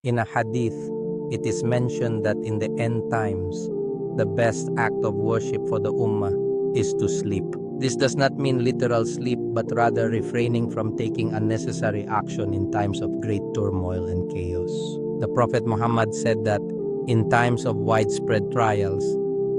In a hadith, it is mentioned that in the end times, the best act of worship for the ummah is to sleep. This does not mean literal sleep, but rather refraining from taking unnecessary action in times of great turmoil and chaos. The Prophet Muhammad said that in times of widespread trials,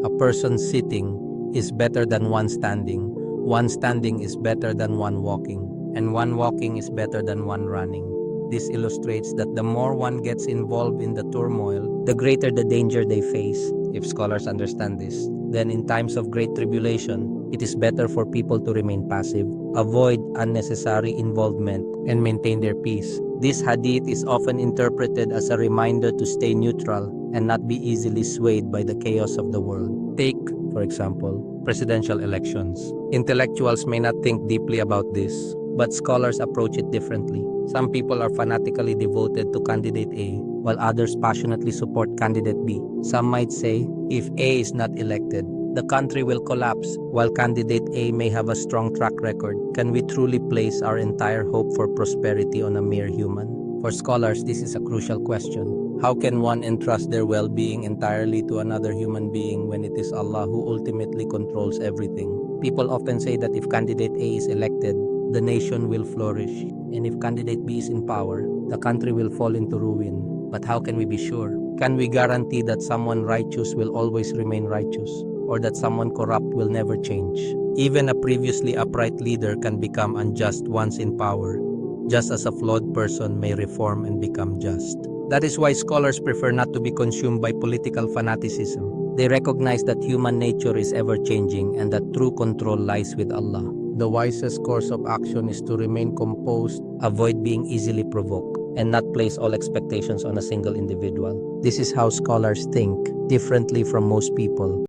a person sitting is better than one standing is better than one walking, and one walking is better than one running. This illustrates that the more one gets involved in the turmoil, the greater the danger they face. If scholars understand this, then in times of great tribulation, it is better for people to remain passive, avoid unnecessary involvement, and maintain their peace. This hadith is often interpreted as a reminder to stay neutral and not be easily swayed by the chaos of the world. Take, for example, presidential elections. Intellectuals may not think deeply about this, but scholars approach it differently. Some people are fanatically devoted to candidate A, while others passionately support candidate B. Some might say, if A is not elected, the country will collapse, while candidate A may have a strong track record. Can we truly place our entire hope for prosperity on a mere human? For scholars, this is a crucial question. How can one entrust their well-being entirely to another human being when it is Allah who ultimately controls everything? People often say that if candidate A is elected, the nation will flourish, and if candidate B is in power, the country will fall into ruin. But how can we be sure? Can we guarantee that someone righteous will always remain righteous, or that someone corrupt will never change? Even a previously upright leader can become unjust once in power, just as a flawed person may reform and become just. That is why scholars prefer not to be consumed by political fanaticism. They recognize that human nature is ever-changing and that true control lies with Allah. The wisest course of action is to remain composed, avoid being easily provoked, and not place all expectations on a single individual. This is how scholars think, differently from most people.